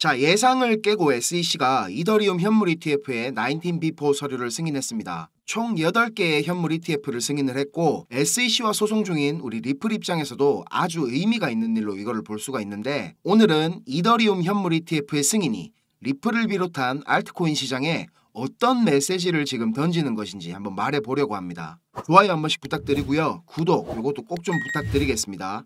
자, 예상을 깨고 SEC가 이더리움 현물 ETF의 19B4 서류를 승인했습니다. 총 8개의 현물 ETF를 승인을 했고 SEC와 소송 중인 우리 리플 입장에서도 아주 의미가 있는 일로 이거를 볼 수가 있는데, 오늘은 이더리움 현물 ETF의 승인이 리플을 비롯한 알트코인 시장에 어떤 메시지를 지금 던지는 것인지 한번 말해보려고 합니다. 좋아요 한 번씩 부탁드리고요. 구독 이것도 꼭 좀 부탁드리겠습니다.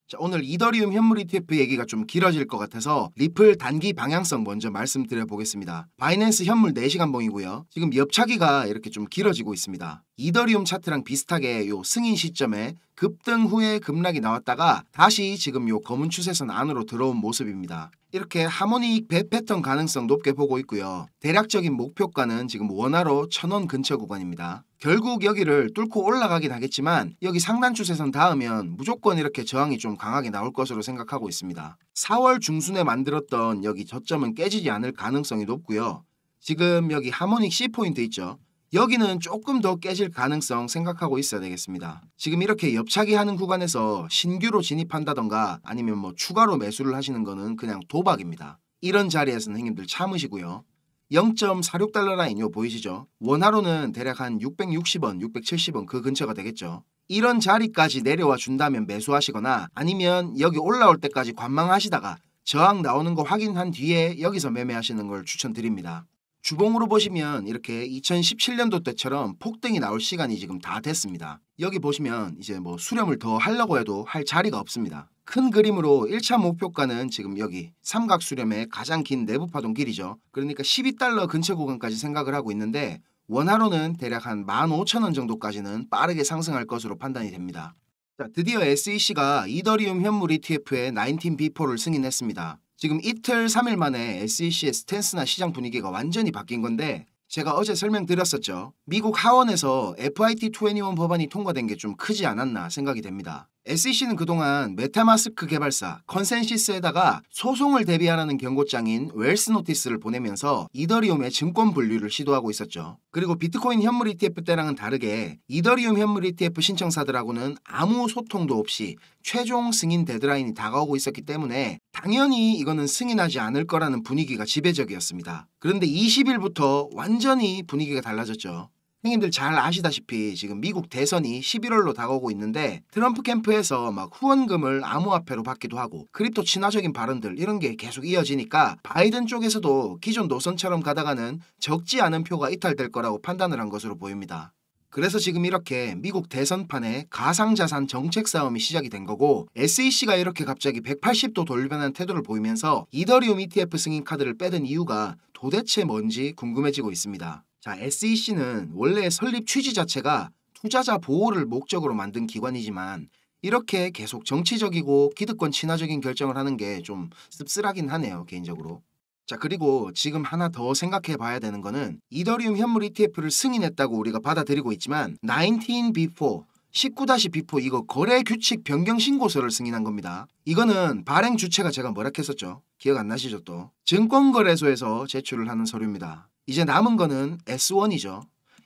자, 오늘 이더리움 현물 ETF 얘기가 좀 길어질 것 같아서 리플 단기 방향성 먼저 말씀드려 보겠습니다. 바이낸스 현물 4시간 봉이고요. 지금 옆차기가 이렇게 좀 길어지고 있습니다. 이더리움 차트랑 비슷하게 요 승인 시점에 급등 후에 급락이 나왔다가 다시 지금 요 검은 추세선 안으로 들어온 모습입니다. 이렇게 하모닉 배 패턴 가능성 높게 보고 있고요. 대략적인 목표가는 지금 원화로 1000원 근처 구간입니다. 결국 여기를 뚫고 올라가긴 하겠지만 여기 상단 추세선 닿으면 무조건 이렇게 저항이 좀 강하게 나올 것으로 생각하고 있습니다. 4월 중순에 만들었던 여기 저점은 깨지지 않을 가능성이 높고요. 지금 여기 하모닉 C포인트 있죠. 여기는 조금 더 깨질 가능성 생각하고 있어야 되겠습니다. 지금 이렇게 옆차기 하는 구간에서 신규로 진입한다던가 아니면 뭐 추가로 매수를 하시는 거는 그냥 도박입니다. 이런 자리에서는 형님들 참으시고요. 0.46달러 라인 요 보이시죠? 원화로는 대략 한 660원, 670원 그 근처가 되겠죠. 이런 자리까지 내려와 준다면 매수하시거나 아니면 여기 올라올 때까지 관망하시다가 저항 나오는 거 확인한 뒤에 여기서 매매하시는 걸 추천드립니다. 주봉으로 보시면 이렇게 2017년도 때처럼 폭등이 나올 시간이 지금 다 됐습니다. 여기 보시면 이제 뭐 수렴을 더 하려고 해도 할 자리가 없습니다. 큰 그림으로 1차 목표가는 지금 여기 삼각 수렴의 가장 긴 내부 파동 길이죠. 그러니까 12달러 근처 구간까지 생각을 하고 있는데 원화로는 대략 한 15,000원 정도까지는 빠르게 상승할 것으로 판단이 됩니다. 자, 드디어 SEC가 이더리움 현물 ETF의 19B4를 승인했습니다. 지금 이틀 3일 만에 SEC의 스탠스나 시장 분위기가 완전히 바뀐 건데, 제가 어제 설명드렸었죠. 미국 하원에서 FIT21 법안이 통과된 게 좀 크지 않았나 생각이 됩니다. SEC는 그동안 메타마스크 개발사 컨센시스에다가 소송을 대비하라는 경고장인 웰스 노티스를 보내면서 이더리움의 증권 분류를 시도하고 있었죠. 그리고 비트코인 현물 ETF 때랑은 다르게 이더리움 현물 ETF 신청사들하고는 아무 소통도 없이 최종 승인 데드라인이 다가오고 있었기 때문에 당연히 이거는 승인하지 않을 거라는 분위기가 지배적이었습니다. 그런데 20일부터 완전히 분위기가 달라졌죠. 형님들 잘 아시다시피 지금 미국 대선이 11월로 다가오고 있는데 트럼프 캠프에서 막 후원금을 암호화폐로 받기도 하고 크립토 친화적인 발언들 이런 게 계속 이어지니까 바이든 쪽에서도 기존 노선처럼 가다가는 적지 않은 표가 이탈될 거라고 판단을 한 것으로 보입니다. 그래서 지금 이렇게 미국 대선판에 가상자산 정책 싸움이 시작이 된 거고, SEC가 이렇게 갑자기 180도 돌변한 태도를 보이면서 이더리움 ETF 승인 카드를 빼든 이유가 도대체 뭔지 궁금해지고 있습니다. 자, SEC는 원래 설립 취지 자체가 투자자 보호를 목적으로 만든 기관이지만 이렇게 계속 정치적이고 기득권 친화적인 결정을 하는 게 좀 씁쓸하긴 하네요, 개인적으로. 자, 그리고 지금 하나 더 생각해 봐야 되는 거는 이더리움 현물 ETF를 승인했다고 우리가 받아들이고 있지만 19B4 19-B4 이거 거래 규칙 변경 신고서를 승인한 겁니다. 이거는 발행 주체가 제가 뭐라 했었죠? 기억 안 나시죠 또? 증권거래소에서 제출을 하는 서류입니다. 이제 남은 거는 S1이죠.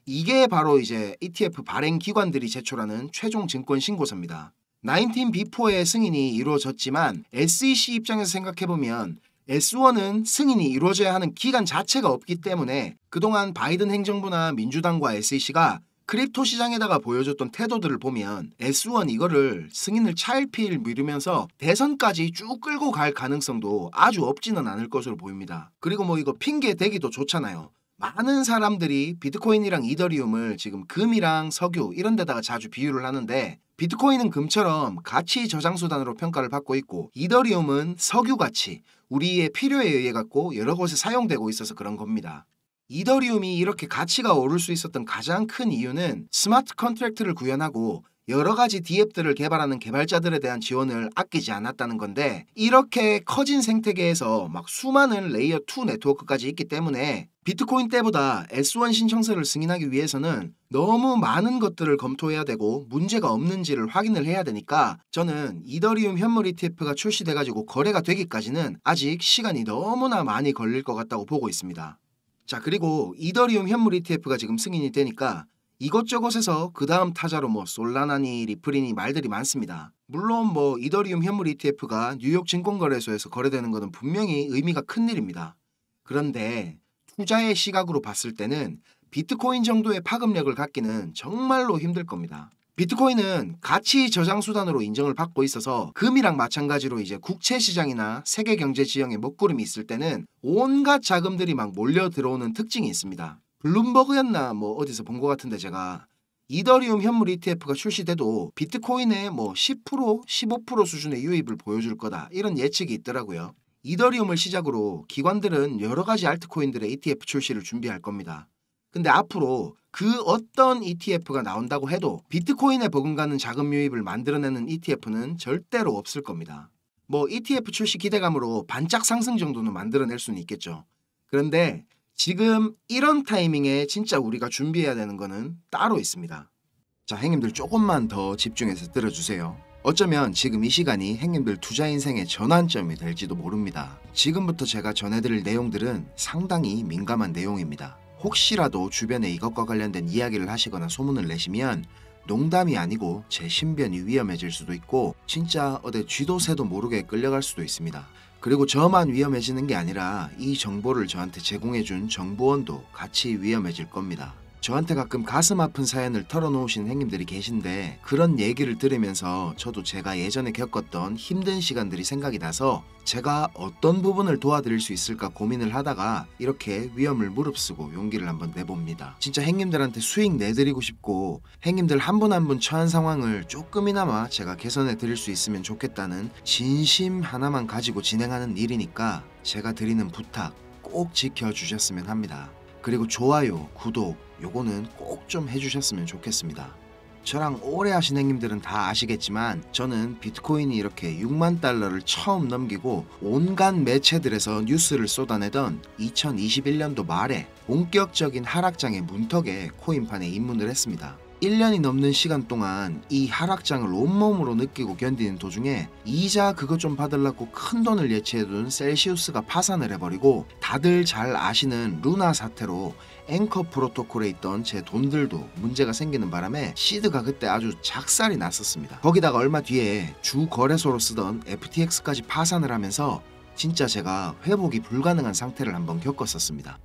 이게 바로 이제 ETF 발행 기관들이 제출하는 최종 증권 신고서입니다. 19B4의 승인이 이루어졌지만 SEC 입장에서 생각해보면 S1은 승인이 이루어져야 하는 기간 자체가 없기 때문에 그동안 바이든 행정부나 민주당과 SEC가 크립토 시장에다가 보여줬던 태도들을 보면 S1 이거를 승인을 차일피일 미루면서 대선까지 쭉 끌고 갈 가능성도 아주 없지는 않을 것으로 보입니다. 그리고 뭐 이거 핑계 대기도 좋잖아요. 많은 사람들이 비트코인이랑 이더리움을 지금 금이랑 석유 이런 데다가 자주 비유를 하는데, 비트코인은 금처럼 가치 저장 수단으로 평가를 받고 있고 이더리움은 석유 가치, 우리의 필요에 의해 갖고 여러 곳에 사용되고 있어서 그런 겁니다. 이더리움이 이렇게 가치가 오를 수 있었던 가장 큰 이유는 스마트 컨트랙트를 구현하고 여러 가지 D앱들을 개발하는 개발자들에 대한 지원을 아끼지 않았다는 건데, 이렇게 커진 생태계에서 막 수많은 레이어 2 네트워크까지 있기 때문에 비트코인 때보다 S1 신청서를 승인하기 위해서는 너무 많은 것들을 검토해야 되고 문제가 없는지를 확인을 해야 되니까 저는 이더리움 현물 ETF가 출시돼가지고 거래가 되기까지는 아직 시간이 너무나 많이 걸릴 것 같다고 보고 있습니다. 자, 그리고 이더리움 현물 ETF가 지금 승인이 되니까 이것저것에서 그 다음 타자로 뭐 솔라나니 리플이니 말들이 많습니다. 물론 뭐 이더리움 현물 ETF가 뉴욕 증권거래소에서 거래되는 것은 분명히 의미가 큰 일입니다. 그런데 투자의 시각으로 봤을 때는 비트코인 정도의 파급력을 갖기는 정말로 힘들 겁니다. 비트코인은 가치 저장 수단으로 인정을 받고 있어서 금이랑 마찬가지로 이제 국채 시장이나 세계 경제 지형에 먹구름이 있을 때는 온갖 자금들이 막 몰려 들어오는 특징이 있습니다. 블룸버그였나 뭐 어디서 본 것 같은데 제가 이더리움 현물 ETF가 출시돼도 비트코인의 뭐 10%, 15% 수준의 유입을 보여줄 거다 이런 예측이 있더라고요. 이더리움을 시작으로 기관들은 여러 가지 알트코인들의 ETF 출시를 준비할 겁니다. 근데 앞으로 그 어떤 ETF가 나온다고 해도 비트코인에 버금가는 자금 유입을 만들어내는 ETF는 절대로 없을 겁니다. 뭐 ETF 출시 기대감으로 반짝 상승 정도는 만들어낼 수는 있겠죠. 그런데 지금 이런 타이밍에 진짜 우리가 준비해야 되는 거는 따로 있습니다. 자, 형님들 조금만 더 집중해서 들어주세요. 어쩌면 지금 이 시간이 형님들 투자 인생의 전환점이 될지도 모릅니다. 지금부터 제가 전해드릴 내용들은 상당히 민감한 내용입니다. 혹시라도 주변에 이것과 관련된 이야기를 하시거나 소문을 내시면 농담이 아니고 제 신변이 위험해질 수도 있고 진짜 어디 쥐도 새도 모르게 끌려갈 수도 있습니다. 그리고 저만 위험해지는 게 아니라 이 정보를 저한테 제공해준 정보원도 같이 위험해질 겁니다. 저한테 가끔 가슴 아픈 사연을 털어놓으신 형님들이 계신데 그런 얘기를 들으면서 저도 제가 예전에 겪었던 힘든 시간들이 생각이 나서 제가 어떤 부분을 도와드릴 수 있을까 고민을 하다가 이렇게 위험을 무릅쓰고 용기를 한번 내봅니다. 진짜 형님들한테 수익 내드리고 싶고 형님들 한 분 한 분 처한 상황을 조금이나마 제가 개선해 드릴 수 있으면 좋겠다는 진심 하나만 가지고 진행하는 일이니까 제가 드리는 부탁 꼭 지켜주셨으면 합니다. 그리고 좋아요, 구독 요거는 꼭 좀 해주셨으면 좋겠습니다. 저랑 오래 하신 형님들은 다 아시겠지만 저는 비트코인이 이렇게 6만 달러를 처음 넘기고 온갖 매체들에서 뉴스를 쏟아내던 2021년도 말에 본격적인 하락장의 문턱에 코인판에 입문을 했습니다. 1년이 넘는 시간 동안 이 하락장을 온몸으로 느끼고 견디는 도중에 이자 그거 좀 받으려고 큰 돈을 예치해둔 셀시우스가 파산을 해버리고 다들 잘 아시는 루나 사태로 앵커 프로토콜에 있던 제 돈들도 문제가 생기는 바람에 시드가 그때 아주 작살이 났었습니다. 거기다가 얼마 뒤에 주 거래소로 쓰던 FTX까지 파산을 하면서 진짜 제가 회복이 불가능한 상태를 한번 겪었었습니다.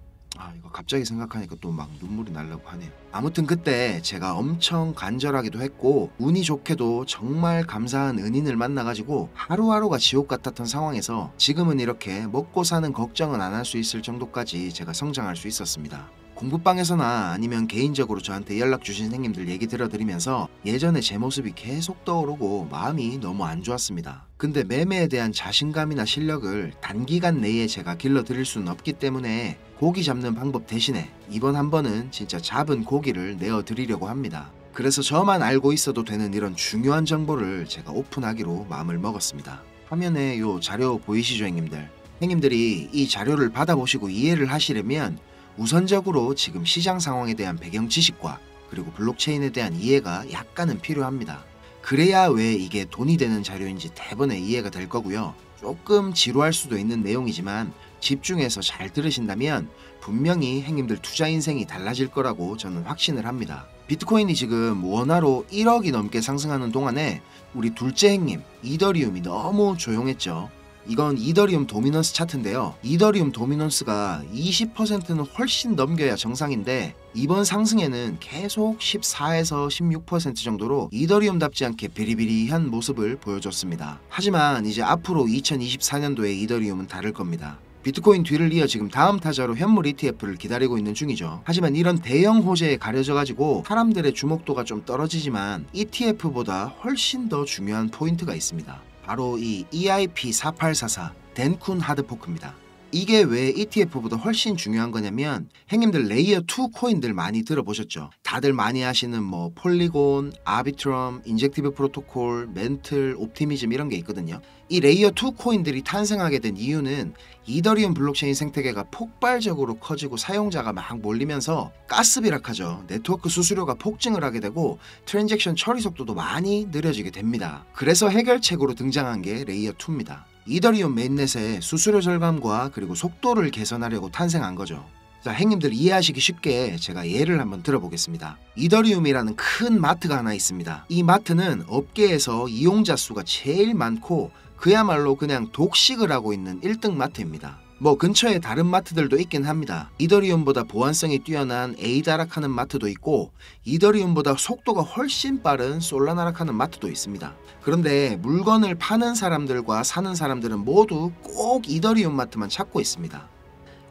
이거 갑자기 생각하니까 또 막 눈물이 나려고 하네요. 아무튼 그때 제가 엄청 간절하기도 했고 운이 좋게도 정말 감사한 은인을 만나가지고 하루하루가 지옥 같았던 상황에서 지금은 이렇게 먹고 사는 걱정은 안 할 수 있을 정도까지 제가 성장할 수 있었습니다. 공부방에서나 아니면 개인적으로 저한테 연락 주신 형님들 얘기 들어드리면서 예전에 제 모습이 계속 떠오르고 마음이 너무 안 좋았습니다. 근데 매매에 대한 자신감이나 실력을 단기간 내에 제가 길러드릴 수는 없기 때문에 고기 잡는 방법 대신에 이번 한 번은 진짜 잡은 고기를 내어드리려고 합니다. 그래서 저만 알고 있어도 되는 이런 중요한 정보를 제가 오픈하기로 마음을 먹었습니다. 화면에 요 자료 보이시죠 형님들? 형님들이 이 자료를 받아보시고 이해를 하시려면 우선적으로 지금 시장 상황에 대한 배경 지식과 그리고 블록체인에 대한 이해가 약간은 필요합니다. 그래야 왜 이게 돈이 되는 자료인지 대번에 이해가 될 거고요. 조금 지루할 수도 있는 내용이지만 집중해서 잘 들으신다면 분명히 형님들 투자 인생이 달라질 거라고 저는 확신을 합니다. 비트코인이 지금 원화로 1억이 넘게 상승하는 동안에 우리 둘째 형님 이더리움이 너무 조용했죠. 이건 이더리움 도미넌스 차트인데요. 이더리움 도미넌스가 20%는 훨씬 넘겨야 정상인데 이번 상승에는 계속 14에서 16% 정도로 이더리움답지 않게 비리비리한 모습을 보여줬습니다. 하지만 이제 앞으로 2024년도에 이더리움은 다를 겁니다. 비트코인 뒤를 이어 지금 다음 타자로 현물 ETF를 기다리고 있는 중이죠. 하지만 이런 대형 호재에 가려져가지고 사람들의 주목도가 좀 떨어지지만 ETF보다 훨씬 더 중요한 포인트가 있습니다. 바로 이 EIP4844 덴쿤 하드포크입니다. 이게 왜 ETF보다 훨씬 중요한 거냐면 형님들 레이어 2 코인들 많이 들어보셨죠? 다들 많이 아시는 뭐 폴리곤, 아비트럼, 인젝티브 프로토콜, 멘틀, 옵티미즘 이런 게 있거든요. 이 레이어 2 코인들이 탄생하게 된 이유는 이더리움 블록체인 생태계가 폭발적으로 커지고 사용자가 막 몰리면서 가스비락하죠. 네트워크 수수료가 폭증을 하게 되고 트랜잭션 처리 속도도 많이 느려지게 됩니다. 그래서 해결책으로 등장한 게 레이어 2입니다. 이더리움 메인넷의 수수료 절감과 그리고 속도를 개선하려고 탄생한 거죠. 자, 행님들 이해하시기 쉽게 제가 예를 한번 들어보겠습니다. 이더리움이라는 큰 마트가 하나 있습니다. 이 마트는 업계에서 이용자 수가 제일 많고 그야말로 그냥 독식을 하고 있는 1등 마트입니다. 뭐 근처에 다른 마트들도 있긴 합니다. 이더리움보다 보안성이 뛰어난 에이다락하는 마트도 있고 이더리움보다 속도가 훨씬 빠른 솔라나락하는 마트도 있습니다. 그런데 물건을 파는 사람들과 사는 사람들은 모두 꼭 이더리움 마트만 찾고 있습니다.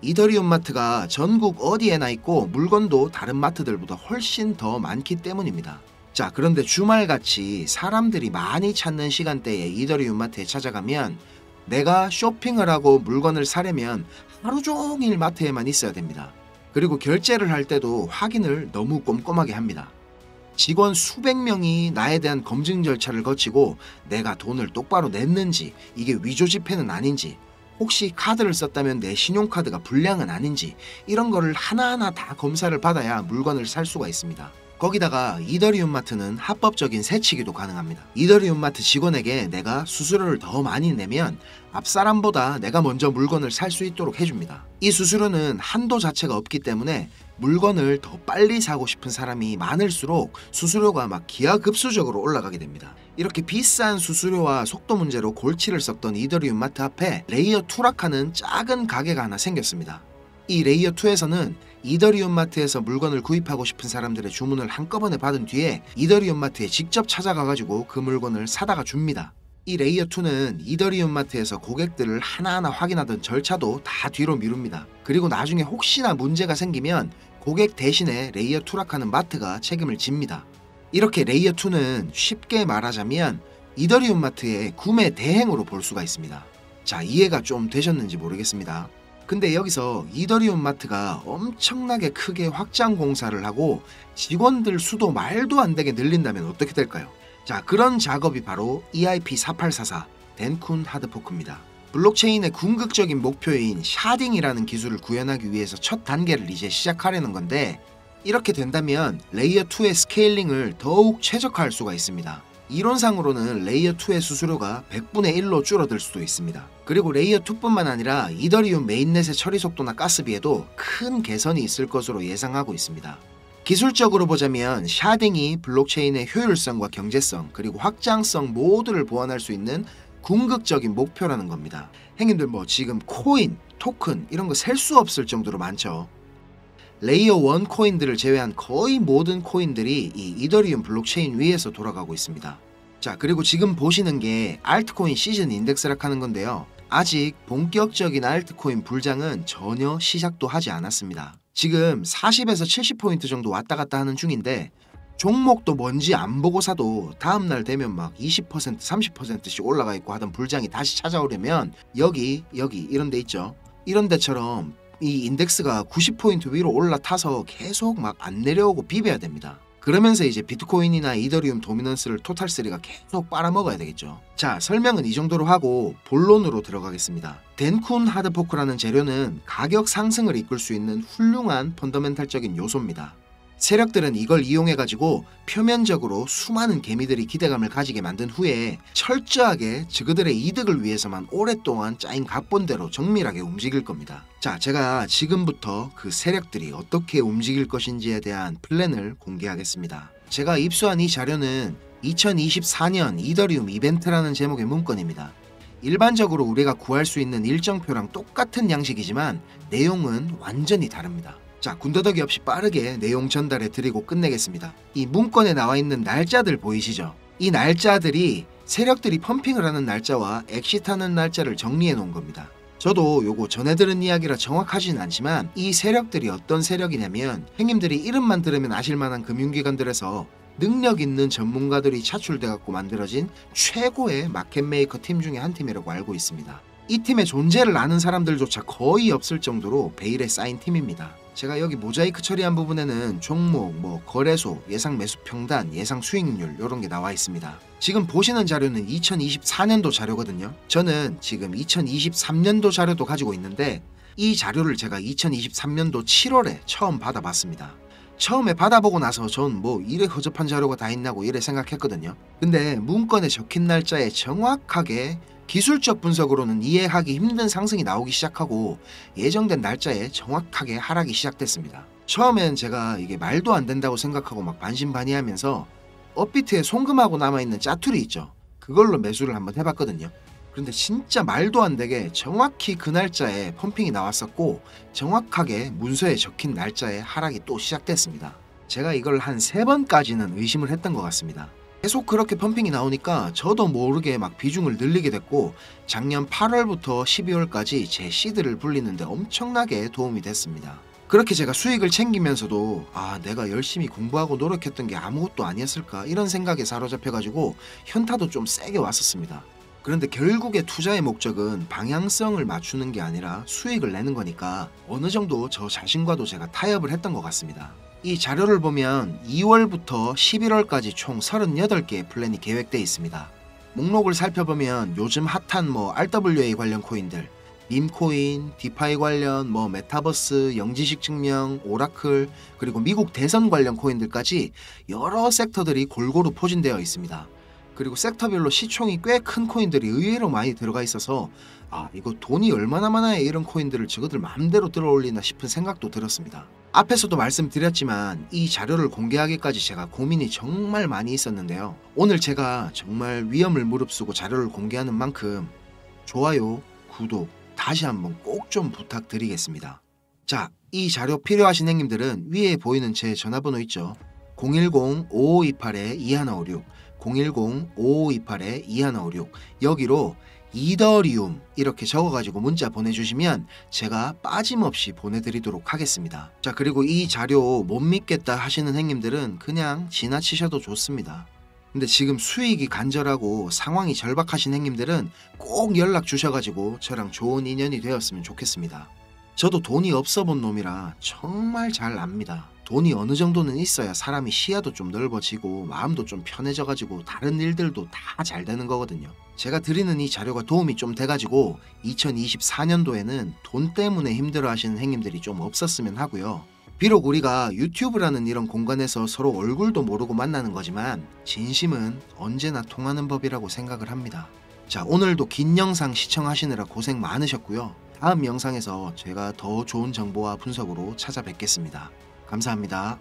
이더리움 마트가 전국 어디에나 있고 물건도 다른 마트들보다 훨씬 더 많기 때문입니다. 자, 그런데 주말같이 사람들이 많이 찾는 시간대에 이더리움 마트에 찾아가면 내가 쇼핑을 하고 물건을 사려면 하루 종일 마트에만 있어야 됩니다. 그리고 결제를 할 때도 확인을 너무 꼼꼼하게 합니다. 직원 수백 명이 나에 대한 검증 절차를 거치고 내가 돈을 똑바로 냈는지, 이게 위조 지폐는 아닌지, 혹시 카드를 썼다면 내 신용카드가 불량은 아닌지, 이런 거를 하나하나 다 검사를 받아야 물건을 살 수가 있습니다. 거기다가 이더리움 마트는 합법적인 세치기도 가능합니다. 이더리움 마트 직원에게 내가 수수료를 더 많이 내면 앞사람보다 내가 먼저 물건을 살 수 있도록 해줍니다. 이 수수료는 한도 자체가 없기 때문에 물건을 더 빨리 사고 싶은 사람이 많을수록 수수료가 막 기하급수적으로 올라가게 됩니다. 이렇게 비싼 수수료와 속도 문제로 골치를 썩던 이더리움 마트 앞에 레이어 2락하는 작은 가게가 하나 생겼습니다. 이 레이어 2에서는 이더리움 마트에서 물건을 구입하고 싶은 사람들의 주문을 한꺼번에 받은 뒤에 이더리움 마트에 직접 찾아가가지고 그 물건을 사다가 줍니다. 이 레이어 2는 이더리움 마트에서 고객들을 하나하나 확인하던 절차도 다 뒤로 미룹니다. 그리고 나중에 혹시나 문제가 생기면 고객 대신에 레이어 2락하는 마트가 책임을 집니다. 이렇게 레이어 2는 쉽게 말하자면 이더리움 마트의 구매 대행으로 볼 수가 있습니다. 자, 이해가 좀 되셨는지 모르겠습니다. 근데 여기서 이더리움 마트가 엄청나게 크게 확장 공사를 하고 직원들 수도 말도 안 되게 늘린다면 어떻게 될까요? 자, 그런 작업이 바로 EIP4844 덴쿤 하드포크입니다. 블록체인의 궁극적인 목표인 샤딩이라는 기술을 구현하기 위해서 첫 단계를 이제 시작하려는 건데, 이렇게 된다면 레이어 2의 스케일링을 더욱 최적화할 수가 있습니다. 이론상으로는 레이어 2의 수수료가 100분의 1로 줄어들 수도 있습니다. 그리고 레이어 2뿐만 아니라 이더리움 메인넷의 처리 속도나 가스비에도 큰 개선이 있을 것으로 예상하고 있습니다. 기술적으로 보자면 샤딩이 블록체인의 효율성과 경제성 그리고 확장성 모두를 보완할 수 있는 궁극적인 목표라는 겁니다. 행님들 뭐 지금 코인, 토큰 이런 거 셀 수 없을 정도로 많죠. 레이어 1 코인들을 제외한 거의 모든 코인들이 이 이더리움 블록체인 위에서 돌아가고 있습니다. 자, 그리고 지금 보시는 게 알트코인 시즌 인덱스락 하는 건데요. 아직 본격적인 알트코인 불장은 전혀 시작도 하지 않았습니다. 지금 40에서 70포인트 정도 왔다 갔다 하는 중인데 종목도 뭔지 안 보고 사도 다음날 되면 막 20%, 30%씩 올라가 있고 하던 불장이 다시 찾아오려면 여기 이런 데 있죠. 이런 데처럼 이 인덱스가 90포인트 위로 올라타서 계속 막 안 내려오고 비벼야 됩니다. 그러면서 이제 비트코인이나 이더리움 도미넌스를 토탈3가 계속 빨아먹어야 되겠죠. 자, 설명은 이 정도로 하고 본론으로 들어가겠습니다. 덴쿤 하드포크라는 재료는 가격 상승을 이끌 수 있는 훌륭한 펀더멘탈적인 요소입니다. 세력들은 이걸 이용해가지고 표면적으로 수많은 개미들이 기대감을 가지게 만든 후에 철저하게 그들의 이득을 위해서만 오랫동안 짜인 각본대로 정밀하게 움직일 겁니다. 자, 제가 지금부터 그 세력들이 어떻게 움직일 것인지에 대한 플랜을 공개하겠습니다. 제가 입수한 이 자료는 2024년 이더리움 이벤트라는 제목의 문건입니다. 일반적으로 우리가 구할 수 있는 일정표랑 똑같은 양식이지만 내용은 완전히 다릅니다. 자, 군더더기 없이 빠르게 내용 전달해 드리고 끝내겠습니다. 이 문건에 나와 있는 날짜들 보이시죠? 이 날짜들이 세력들이 펌핑을 하는 날짜와 엑시트하는 날짜를 정리해 놓은 겁니다. 저도 요거 전해 들은 이야기라 정확하진 않지만 이 세력들이 어떤 세력이냐면 행님들이 이름만 들으면 아실만한 금융기관들에서 능력 있는 전문가들이 차출돼 갖고 만들어진 최고의 마켓메이커 팀 중에 한 팀이라고 알고 있습니다. 이 팀의 존재를 아는 사람들조차 거의 없을 정도로 베일에 쌓인 팀입니다. 제가 여기 모자이크 처리한 부분에는 종목, 거래소, 예상 매수 평단, 예상 수익률 이런 게 나와 있습니다. 지금 보시는 자료는 2024년도 자료거든요. 저는 지금 2023년도 자료도 가지고 있는데 이 자료를 제가 2023년도 7월에 처음 받아봤습니다. 처음에 받아보고 나서 전 뭐 이래 허접한 자료가 다 있나고 이래 생각했거든요. 근데 문건에 적힌 날짜에 정확하게 기술적 분석으로는 이해하기 힘든 상승이 나오기 시작하고 예정된 날짜에 정확하게 하락이 시작됐습니다. 처음엔 제가 이게 말도 안 된다고 생각하고 막 반신반의하면서 업비트에 송금하고 남아있는 짜투리 있죠. 그걸로 매수를 한번 해봤거든요. 그런데 진짜 말도 안 되게 정확히 그 날짜에 펌핑이 나왔었고 정확하게 문서에 적힌 날짜에 하락이 또 시작됐습니다. 제가 이걸 한 3번까지는 의심을 했던 것 같습니다. 계속 그렇게 펌핑이 나오니까 저도 모르게 막 비중을 늘리게 됐고 작년 8월부터 12월까지 제 시드를 불리는데 엄청나게 도움이 됐습니다. 그렇게 제가 수익을 챙기면서도 내가 열심히 공부하고 노력했던 게 아무것도 아니었을까 이런 생각에 사로잡혀가지고 현타도 좀 세게 왔었습니다. 그런데 결국에 투자의 목적은 방향성을 맞추는 게 아니라 수익을 내는 거니까 어느 정도 저 자신과도 제가 타협을 했던 것 같습니다. 이 자료를 보면 2월부터 11월까지 총 38개의 플랜이 계획되어 있습니다. 목록을 살펴보면 요즘 핫한 RWA 관련 코인들, 밈코인, 디파이 관련 메타버스, 영지식 증명, 오라클, 그리고 미국 대선 관련 코인들까지 여러 섹터들이 골고루 포진되어 있습니다. 그리고 섹터별로 시총이 꽤 큰 코인들이 의외로 많이 들어가 있어서 이거 돈이 얼마나 많아야 이런 코인들을 저거들 마음대로 들어올리나 싶은 생각도 들었습니다. 앞에서도 말씀드렸지만 이 자료를 공개하기까지 제가 고민이 정말 많이 있었는데요. 오늘 제가 정말 위험을 무릅쓰고 자료를 공개하는 만큼 좋아요, 구독 다시 한번 꼭 좀 부탁드리겠습니다. 자, 이 자료 필요하신 형님들은 위에 보이는 제 전화번호 있죠. 010-5528-2156 010-5528-2156 여기로 이더리움 이렇게 적어가지고 문자 보내주시면 제가 빠짐없이 보내드리도록 하겠습니다. 자, 그리고 이 자료 못 믿겠다 하시는 형님들은 그냥 지나치셔도 좋습니다. 근데 지금 수익이 간절하고 상황이 절박하신 형님들은 꼭 연락 주셔가지고 저랑 좋은 인연이 되었으면 좋겠습니다. 저도 돈이 없어 본 놈이라 정말 잘 압니다. 돈이 어느 정도는 있어야 사람이 시야도 좀 넓어지고 마음도 좀 편해져가지고 다른 일들도 다 잘 되는 거거든요. 제가 드리는 이 자료가 도움이 좀 돼가지고 2024년도에는 돈 때문에 힘들어 하시는 형님들이 좀 없었으면 하고요. 비록 우리가 유튜브라는 이런 공간에서 서로 얼굴도 모르고 만나는 거지만 진심은 언제나 통하는 법이라고 생각을 합니다. 자, 오늘도 긴 영상 시청하시느라 고생 많으셨고요. 다음 영상에서 제가 더 좋은 정보와 분석으로 찾아뵙겠습니다. 감사합니다.